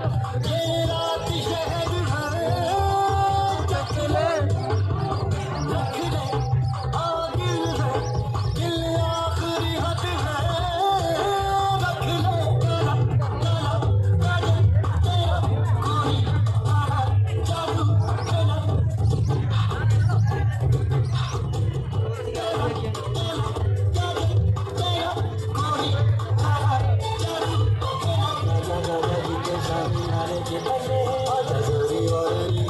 ये रात शहर है, रख ले दिल है, दिल आखिरी हद है, रख ले तेरा तेरा काजल तेरा कोई आहा जादू तेरा Thank you.